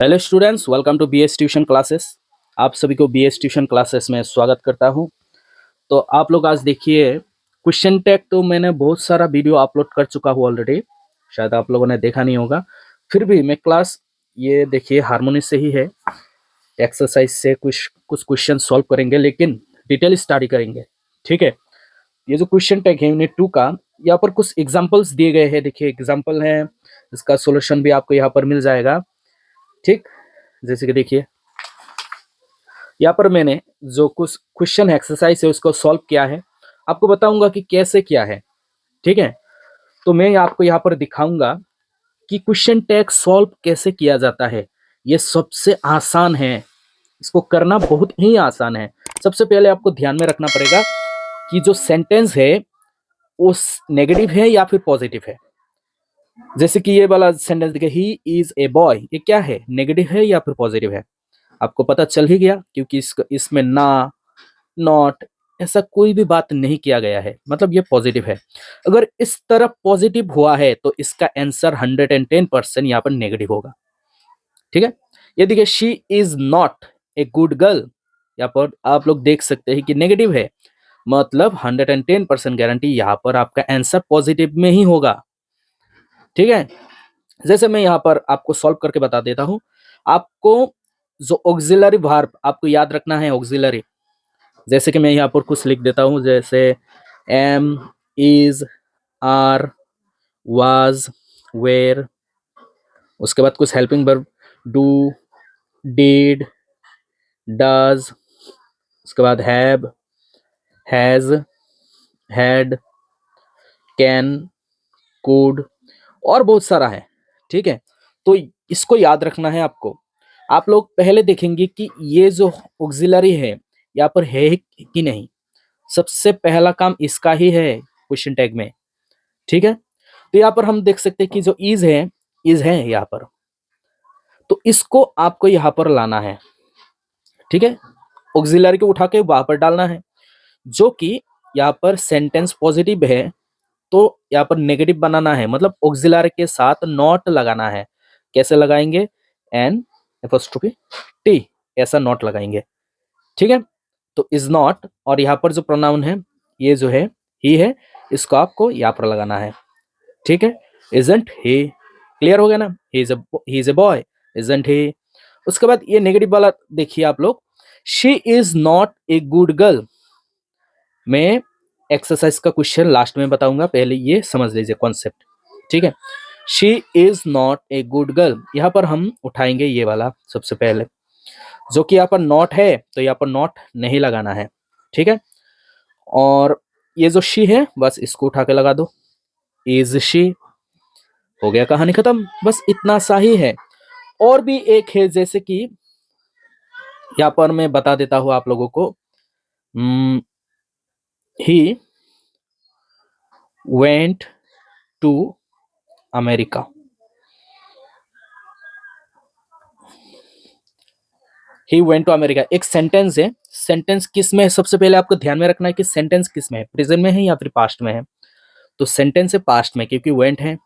Hello students, welcome to BS tuition classes. आप सभी को बीएस ट्यूशन क्लासेस में स्वागत करता हूं। तो आप लोग आज देखिए, क्वेश्चन टैग तो मैंने बहुत सारा वीडियो अपलोड कर चुका हूं ऑलरेडी, शायद आप लोगों ने देखा नहीं होगा। फिर भी मैं क्लास ये देखिए हारमोनी से ही है, एक्सरसाइज से कुछ कुछ क्वेश्चन सॉल्व करेंगे, लेकिन डिटेल स्टडी करेंगे। ठीक है, ये जो क्वेश्चन टैग है यूनिट 2 का, यहाँ पर कुछ एग्जाम्पल्स दिए गए हैं। देखिए एग्जाम्पल है, इसका सोल्यूशन भी आपको यहाँ पर मिल जाएगा। ठीक, जैसे कि देखिए यहाँ पर मैंने जो कुछ क्वेश्चन एक्सरसाइज है उसको सॉल्व किया है, आपको बताऊंगा कि कैसे किया है। ठीक है, तो मैं आपको यहाँ पर दिखाऊंगा कि क्वेश्चन टैग सॉल्व कैसे किया जाता है। ये सबसे आसान है, इसको करना बहुत ही आसान है। सबसे पहले आपको ध्यान में रखना पड़ेगा कि जो सेंटेंस है वो नेगेटिव है या फिर पॉजिटिव है। जैसे कि ये वाला सेंटेंस देखिए, ही इज ए बॉय, ये क्या है, नेगेटिव है या फिर पॉजिटिव है। आपको पता चल ही गया, क्योंकि इसमें ना, नॉट, ऐसा कोई भी बात नहीं किया गया है, मतलब ये पॉजिटिव है। अगर इस तरफ पॉजिटिव हुआ है तो इसका आंसर 110% यहाँ पर नेगेटिव होगा। ठीक है, ये देखिए, she is not a good girl, यहाँ पर आप लोग देख सकते हैं कि नेगेटिव है, मतलब 110% गारंटी यहाँ पर आपका आंसर पॉजिटिव में ही होगा। ठीक है, जैसे मैं यहाँ पर आपको सॉल्व करके बता देता हूँ। आपको जो ऑक्सिलरी वर्ब आपको याद रखना है, ऑक्सिलरी, जैसे कि मैं यहाँ पर कुछ लिख देता हूँ, जैसे am, is, are, was, were. उसके बाद कुछ helping verb, do, did, does. उसके बाद have, has, had, can, could, और बहुत सारा है। ठीक है, तो इसको याद रखना है आपको। आप लोग पहले देखेंगे कि ये जो ऑक्सिलरी है यहाँ पर है कि नहीं। सबसे पहला काम इसका ही है क्वेश्चन टैग में। ठीक है, तो यहाँ पर हम देख सकते हैं कि जो इज है यहाँ पर, तो इसको आपको यहाँ पर लाना है। ठीक है, ऑक्सिलरी को उठा के वहां पर डालना है, जो कि यहाँ पर सेंटेंस पॉजिटिव है तो यहाँ पर नेगेटिव बनाना है, मतलब ऑक्सिलरी के साथ नॉट लगाना है। कैसे लगाएंगे, एन एपोस्ट्रोफी टी, ऐसा नॉट लगाएंगे। ठीक है, तो इज नॉट, और यहाँ पर जो प्रोनाउन है ये जो है ही है, इसको आपको यहाँ पर लगाना है। ठीक है, इजंट ही, क्लियर हो गया ना, he is a boy, isn't he. उसके बाद ये नेगेटिव वाला देखिए आप लोग, she is not a good girl. मैं एक्सरसाइज का क्वेश्चन लास्ट में बताऊंगा, पहले ये समझ लीजिए कॉन्सेप्ट। ठीक है, she is not a good girl, यहाँ पर हम उठाएंगे ये वाला सबसे पहले, जो कि यहाँ पर नॉट है तो यहाँ पर नॉट नहीं लगाना है। ठीक है, और ये जो शी है बस इसको उठा के लगा दो, इज शी, हो गया, कहानी खत्म। बस इतना सा ही है। और भी एक है, जैसे कि यहाँ पर मैं बता देता हूँ आप लोगों को, he went to America. He went to America एक सेंटेंस है। सेंटेंस किस में है, सबसे पहले आपको ध्यान में रखना है कि सेंटेंस किस में है, प्रेजेंट में है या फिर पास्ट में है। तो सेंटेंस है पास्ट में, क्योंकि वेंट है।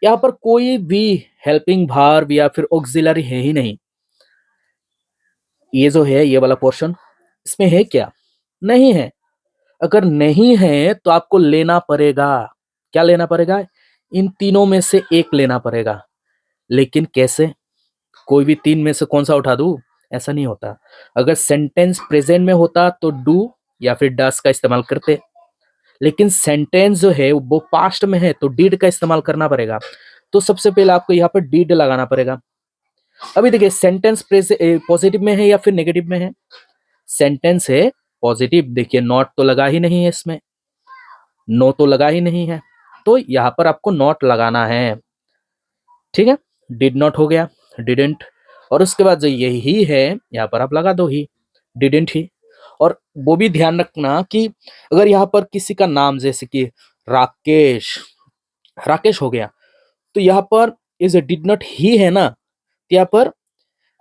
यहाँ पर कोई भी हेल्पिंग वर्ब या फिर ऑक्सिलरी है ही नहीं। ये जो है ये वाला पोर्शन, इसमें है क्या, नहीं है। अगर नहीं है तो आपको लेना पड़ेगा, क्या लेना पड़ेगा, इन तीनों में से एक लेना पड़ेगा। लेकिन कैसे, कोई भी तीन में से कौन सा उठा दूं, ऐसा नहीं होता। अगर सेंटेंस प्रेजेंट में होता तो डू या फिर डस का इस्तेमाल करते, लेकिन सेंटेंस जो है वो पास्ट में है तो डिड का इस्तेमाल करना पड़ेगा। तो सबसे पहले आपको यहाँ पर डिड लगाना पड़ेगा। अभी देखिए, सेंटेंस पॉजिटिव में है या फिर नेगेटिव में है, सेंटेंस है पॉजिटिव। देखिए नॉट तो लगा ही नहीं है इसमें, नो तो लगा ही नहीं है, तो यहाँ पर आपको नॉट लगाना है। ठीक है, डिड नॉट हो गया, डिडेंट, और उसके बाद जो यही है यहाँ पर आप लगा दो ही, डिडेंट ही। और वो भी ध्यान रखना कि अगर यहाँ पर किसी का नाम, जैसे कि राकेश, राकेश हो गया, तो यहाँ पर इज डिड नॉट ही है ना, तो यहाँ पर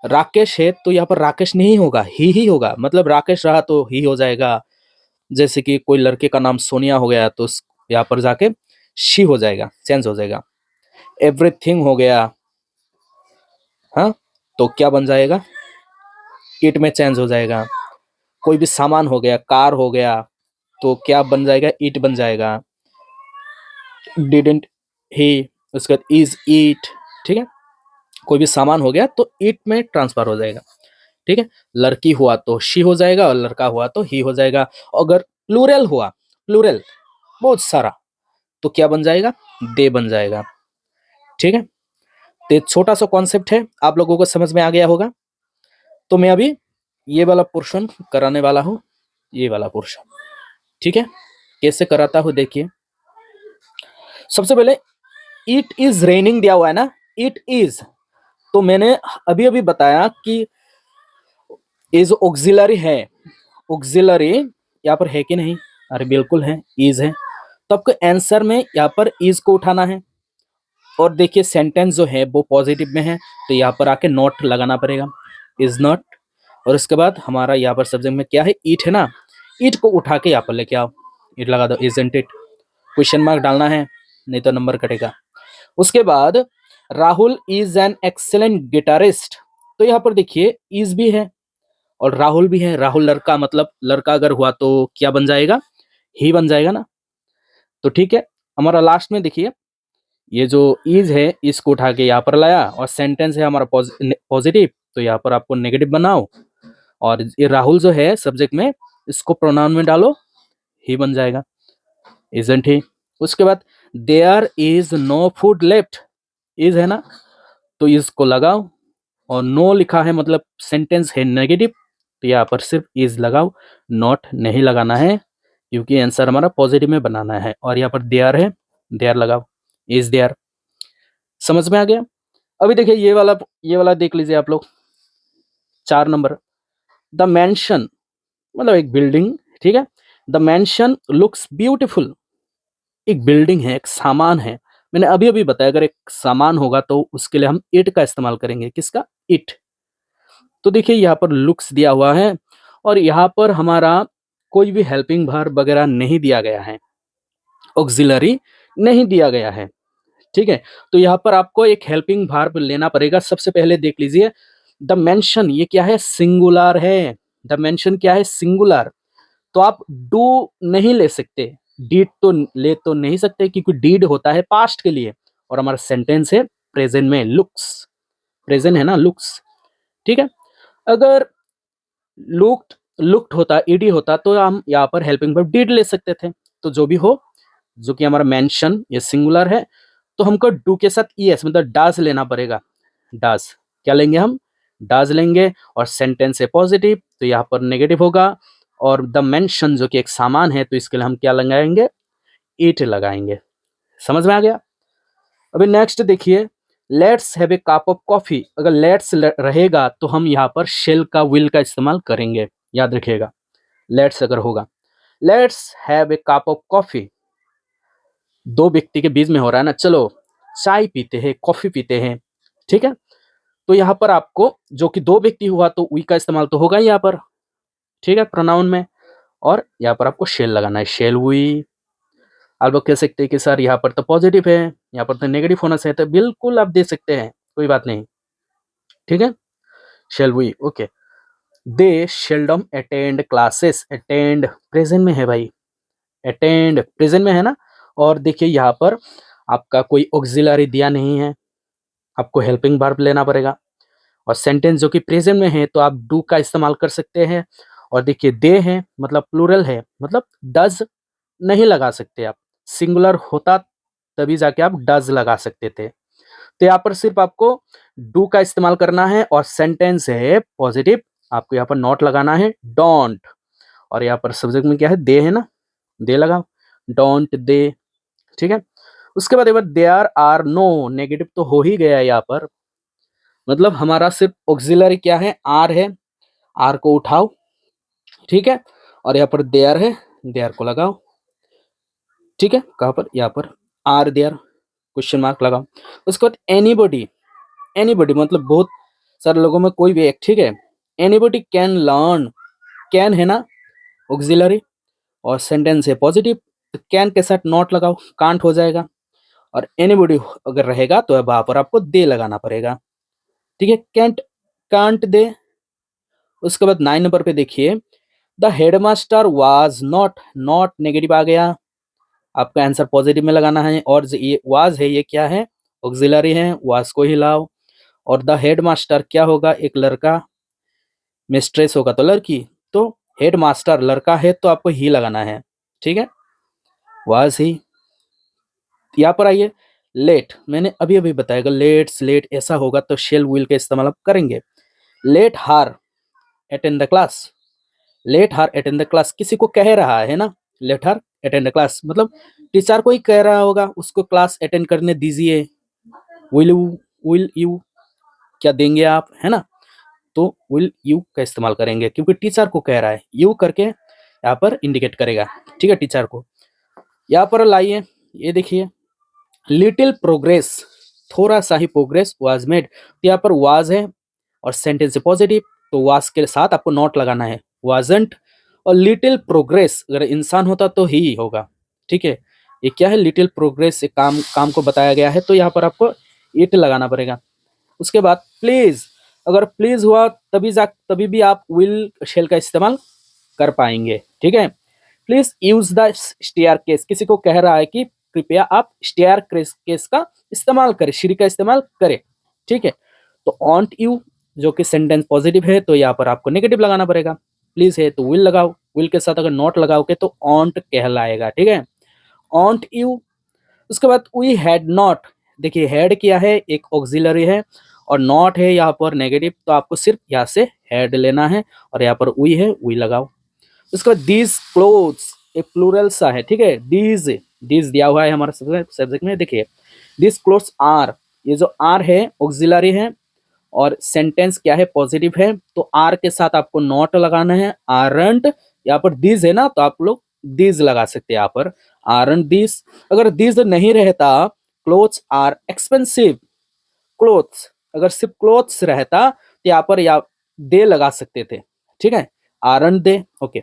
राकेश है तो यहाँ पर राकेश नहीं होगा, ही होगा, मतलब राकेश रहा तो ही हो जाएगा। जैसे कि कोई लड़के का नाम सोनिया हो गया तो यहाँ पर जाके शी हो जाएगा, चेंज हो जाएगा। एवरीथिंग हो गया, हाँ, तो क्या बन जाएगा, इट में चेंज हो जाएगा। कोई भी सामान हो गया, कार हो गया, तो क्या बन जाएगा, इट बन जाएगा। डिडेंट ही, उसके बाद इज ईट, ठीक है। कोई भी सामान हो गया तो इट में ट्रांसफर हो जाएगा, ठीक है। लड़की हुआ तो शी हो जाएगा और लड़का हुआ तो ही हो जाएगा। अगर प्लूरल हुआ, प्लूरल बहुत सारा, तो क्या बन जाएगा, दे बन जाएगा, ठीक है। तो छोटा सा कॉन्सेप्ट है, आप लोगों को समझ में आ गया होगा। तो मैं अभी ये वाला पोर्शन कराने वाला हूँ, ये वाला पोर्शन, ठीक है। कैसे कराता हूँ देखिए। सबसे पहले इट इज रेनिंग दिया हुआ है ना, इट इज, तो मैंने अभी अभी बताया कि इज ऑक्सिलरी है, ऑक्सिलरी यहाँ पर है कि नहीं, अरे बिल्कुल है, इज है। तो आपको आंसर में यहाँ पर इज को उठाना है। और देखिए सेंटेंस जो है वो पॉजिटिव में है, तो यहाँ पर आके नॉट लगाना पड़ेगा, इज नॉट। और उसके बाद हमारा यहाँ पर सब्जेक्ट में क्या है, ईट है ना, ईट को उठा के यहाँ पर लेके आओ, ईट लगा दो, इजंट इट, क्वेश्चन मार्क डालना है, नहीं तो नंबर कटेगा। उसके बाद Rahul is an excellent guitarist, तो यहाँ पर देखिए इज भी है और राहुल भी है। राहुल लड़का, मतलब लड़का अगर हुआ तो क्या बन जाएगा, ही बन जाएगा ना। तो ठीक है, हमारा लास्ट में देखिए ये जो इज है इसको उठा के यहाँ पर लाया, और सेंटेंस है हमारा पॉजिटिव, तो यहाँ पर आपको नेगेटिव बनाओ। और ये राहुल जो है सब्जेक्ट में, इसको प्रोनाउन में डालो, ही बन जाएगा, इजंट ही। उसके बाद there is no food left, is है ना, तो इसको लगाओ। और नो लिखा है मतलब सेंटेंस है नेगेटिव, तो यहाँ पर सिर्फ इज लगाओ, नॉट नहीं लगाना है, क्योंकि आंसर हमारा पॉजिटिव में बनाना है। और यहाँ पर देयर है, देयर लगाओ, इज देयर। समझ में आ गया। अभी देखिए ये वाला देख लीजिए आप लोग, 4 नंबर। द मैंशन, मतलब एक बिल्डिंग, ठीक है। द मैंशन लुक्स ब्यूटिफुल, एक बिल्डिंग है, एक सामान है। मैंने अभी अभी बताया अगर एक सामान होगा तो उसके लिए हम इट का इस्तेमाल करेंगे, किसका, इट। तो देखिए यहाँ पर लुक्स दिया हुआ है, और यहाँ पर हमारा कोई भी हेल्पिंग वर्ब वगैरह नहीं दिया गया है, ऑक्सिलरी नहीं दिया गया है, ठीक है। तो यहाँ पर आपको एक हेल्पिंग वर्ब लेना पड़ेगा। सबसे पहले देख लीजिए, द मेंशन ये क्या है, सिंगुलर है। द मेंशन क्या है, सिंगुलर। तो आप डू नहीं ले सकते, डीड तो ले तो नहीं सकते, क्योंकि डीड होता है पास्ट के लिए, और हमारा सेंटेंस है प्रेजेंट में, लुक्स, प्रेजेंट है ना, लुक्स, ठीक है। अगर लुक्ड लुक्ड होता, ईडी होता, तो हम यहाँ पर हेल्पिंग वर्ब डिड ले सकते थे। तो जो भी हो, जो कि हमारा मेंशन ये सिंगुलर है, तो हमको डू के साथ ईएस मतलब डाज लेना पड़ेगा। डाज क्या लेंगे हम, डाज लेंगे। और सेंटेंस है पॉजिटिव, तो यहाँ पर नेगेटिव होगा। और द मेंशन जो कि एक सामान है, तो इसके लिए हम क्या लगाएंगे, इट लगाएंगे। समझ में आ गया। अभी नेक्स्ट देखिए, let's have a cup of coffee. अगर लेट्स रहेगा तो हम यहाँ पर शेल का, विल का इस्तेमाल करेंगे, याद रखिएगा। लेट्स अगर होगा, let's have a cup of coffee, दो व्यक्ति के बीच में हो रहा है ना, चलो चाय पीते हैं, कॉफी पीते हैं, ठीक है। तो यहाँ पर आपको जो कि दो व्यक्ति हुआ तो वी का इस्तेमाल तो होगा ही यहाँ पर, ठीक है, प्रोनाउन में। और यहाँ पर आपको शेल लगाना है, शेल वी। आप लोग कह सकते हैं कि सर यहाँ पर तो पॉजिटिव है, यहाँ पर तो नेगेटिव होना चाहिए, तो बिल्कुल आप दे सकते हैं, कोई बात नहीं, ठीक है। Shall we, okay. They seldom attend classes, attend present में है भाई, अटेंड प्रेजेंट में है ना। और देखिए यहाँ पर आपका कोई ऑक्सिलरी दिया नहीं है, आपको हेल्पिंग वर्ब लेना पड़ेगा। और सेंटेंस जो कि प्रेजेंट में है, तो आप डू का इस्तेमाल कर सकते हैं। और देखिए दे है मतलब प्लूरल है, मतलब डज नहीं लगा सकते आप, सिंगुलर होता तभी जाके आप डज लगा सकते थे। तो यहाँ पर सिर्फ आपको डू का इस्तेमाल करना है, और सेंटेंस है पॉजिटिव, आपको यहाँ पर नॉट लगाना है, डोंट। और यहाँ पर सब्जेक्ट में क्या है, दे है ना, दे लगाओ, डोंट दे, ठीक है। उसके बाद एक बार देयर आर नो, नेगेटिव तो हो ही गया है यहाँ पर, मतलब हमारा सिर्फ ऑक्सिलरी क्या है, आर है, आर को उठाओ, ठीक है। और यहाँ पर देयर है, देयर को लगाओ, ठीक है। कहाँ पर, यहाँ पर आर देयर, क्वेश्चन मार्क लगाओ। उसके बाद एनीबॉडी, एनीबॉडी मतलब बहुत सारे लोगों में कोई भी एक, ठीक है। एनीबॉडी कैन लर्न, कैन है ना ऑक्सिलरी, और सेंटेंस है पॉजिटिव, तो कैन के साथ नॉट लगाओ, कांट हो जाएगा। और एनीबॉडी अगर रहेगा तो वहां पर आपको दे लगाना पड़ेगा, ठीक है। कैंट कांट दे। उसके बाद 9 नंबर पे देखिए, the headmaster was not, not negative आ गया, आपका आंसर पॉजिटिव में लगाना है। और ये वाज है, ये क्या है, ऑक्सिलरी है, वाज को ही लाओ। और द हेडमास्टर क्या होगा, एक लड़का, मिस्ट्रेस होगा तो लड़की, तो हेडमास्टर लड़का है तो आपको ही लगाना है, ठीक है, वाज ही। यहाँ पर आइए, लेट, मैंने अभी अभी बताया लेट्स, लेट ऐसा होगा तो शेल विल का इस्तेमाल आप करेंगे। लेट हार अटेंड द क्लास, लेट हार अटेंड द क्लास, किसी को कह रहा है ना, लेट हार अटेंड द क्लास मतलब टीचर को ही कह रहा होगा उसको क्लास अटेंड करने दीजिए। विल यू, विल यू, क्या देंगे आप, है ना, तो विल यू का इस्तेमाल करेंगे क्योंकि टीचर को कह रहा है, यू करके यहाँ पर इंडिकेट करेगा, ठीक है, टीचर को। यहाँ पर लाइए, ये देखिए, लिटिल प्रोग्रेस, थोड़ा सा ही प्रोग्रेस वाज मेड, तो यहाँ पर वाज है और सेंटेंस पॉजिटिव, तो वाज के साथ आपको नॉट लगाना है, वाजंट। और लिटिल प्रोग्रेस अगर इंसान होता तो ही होगा, ठीक है, ये क्या है, लिटिल प्रोग्रेस, काम काम को बताया गया है तो यहाँ पर आपको इट लगाना पड़ेगा। उसके बाद प्लीज, अगर प्लीज हुआ तभी भी आप विल शेल का इस्तेमाल कर पाएंगे, ठीक है। Please use the staircase, किसी को कह रहा है कि कृपया आप स्टेयर केस का इस्तेमाल करें, सीढ़ी का इस्तेमाल करें, ठीक है। तो ऑन्ट यू जो कि सेंटेंस पॉजिटिव है तो यहाँ पर आपको नेगेटिव लगाना पड़ेगा, प्लीज है तो विल लगाओ, विल के साथ अगर नॉट लगाओगे तो ऑन्ट कहलाएगा, ठीक है, ऑन्ट यू। उसके बाद वी हैड नॉट, देखिए हैड क्या है, एक ऑक्सिलरी है और नॉट है यहाँ पर नेगेटिव, तो आपको सिर्फ यहाँ से हैड लेना है और यहाँ पर वी है, वी लगाओ। उसके बाद दीज क्लोथ्स, एक प्लूरल सा है, ठीक है, दीज, दीज दिया हुआ है हमारे सब्जेक्ट में, देखिए दीज क्लोथ्स आर, ये जो आर है ऑक्सिलरी है और सेंटेंस क्या है, पॉजिटिव है, तो आर के साथ आपको नॉट लगाना है, आरंट, यहाँ पर दीज है ना तो आप लोग दीज लगा सकते हैं यहाँ पर, आरंट दीज। अगर दीज नहीं रहता, क्लोथ्स आर एक्सपेंसिव, क्लोथ्स, अगर सिर्फ क्लोथ्स रहता तो यहाँ पर या दे लगा सकते थे, ठीक है, aren't they, okay.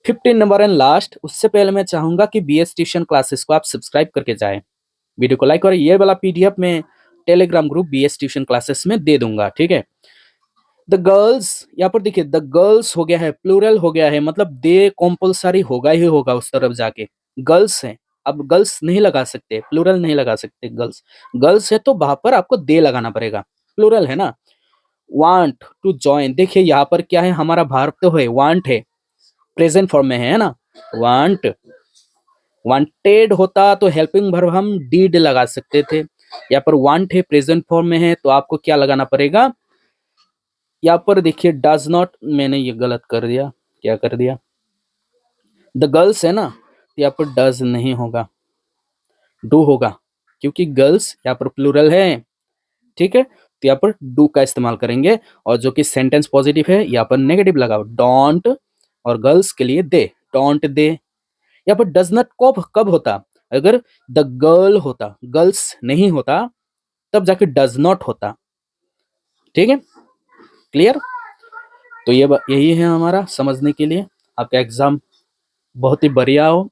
15 number and last, उससे पहले मैं चाहूंगा कि बीएस ट्यूशन क्लासेस को आप सब्सक्राइब करके जाएं, वीडियो को लाइक करें, ये वाला पीडीएफ में Telegram group BS tuition classes में दे दूंगा, ठीक है। द गर्ल्स, यहाँ पर देखिए द गर्ल्स हो गया है, प्लूरल हो गया है, मतलब दे कंपलसरी होगा ही होगा उस तरफ जाके, गर्ल्स है, अब गर्ल्स नहीं लगा सकते, प्लूरल नहीं लगा सकते, गर्ल्स, गर्ल्स है तो वहां पर आपको दे लगाना पड़ेगा, प्लूरल है ना। वांट टू ज्वाइन, देखिए यहाँ पर क्या है, हमारा भार्ब तो है, वांट है, प्रेजेंट फॉर्म में है ना, वांट, वांटेड होता तो हेल्पिंग वर्ब हम डीड लगा सकते थे, यहाँ पर वांट है, प्रेजेंट फॉर्म में है तो आपको क्या लगाना पड़ेगा, यहाँ पर देखिए डज नॉट, मैंने ये गलत कर दिया, क्या कर दिया, द गर्ल्स है ना, यहाँ पर डज नहीं होगा, डू होगा, क्योंकि गर्ल्स यहाँ पर प्लूरल है, ठीक है, तो यहाँ पर डू का इस्तेमाल करेंगे और जो कि सेंटेंस पॉजिटिव है यहाँ पर नेगेटिव लगाओ, डोंट, और गर्ल्स के लिए दे, डोंट दे। यहाँ पर डज नॉट कब कब होता, अगर द गर्ल होता, गर्ल्स नहीं होता तब जाके डज नॉट होता, ठीक है, क्लियर। तो ये यही है हमारा समझने के लिए, आपका एग्जाम बहुत ही बढ़िया हो,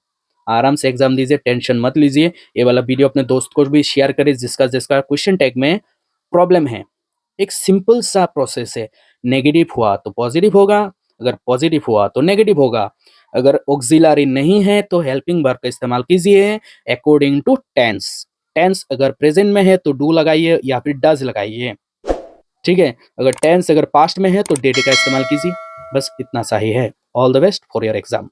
आराम से एग्जाम दीजिए, टेंशन मत लीजिए। ये वाला वीडियो अपने दोस्त को भी शेयर करें जिसका जिसका क्वेश्चन टैग में प्रॉब्लम है। एक सिंपल सा प्रोसेस है, नेगेटिव हुआ तो पॉजिटिव होगा, अगर पॉजिटिव हुआ तो नेगेटिव होगा, अगर ऑक्सिलरी नहीं है तो हेल्पिंग वर्ब का इस्तेमाल कीजिए अकॉर्डिंग टू टेंस, टेंस अगर प्रेजेंट में है तो डू लगाइए या फिर डज लगाइए, ठीक है, अगर टेंस अगर पास्ट में है तो डेट का इस्तेमाल कीजिए, बस इतना सा ही है। All the best for your exam.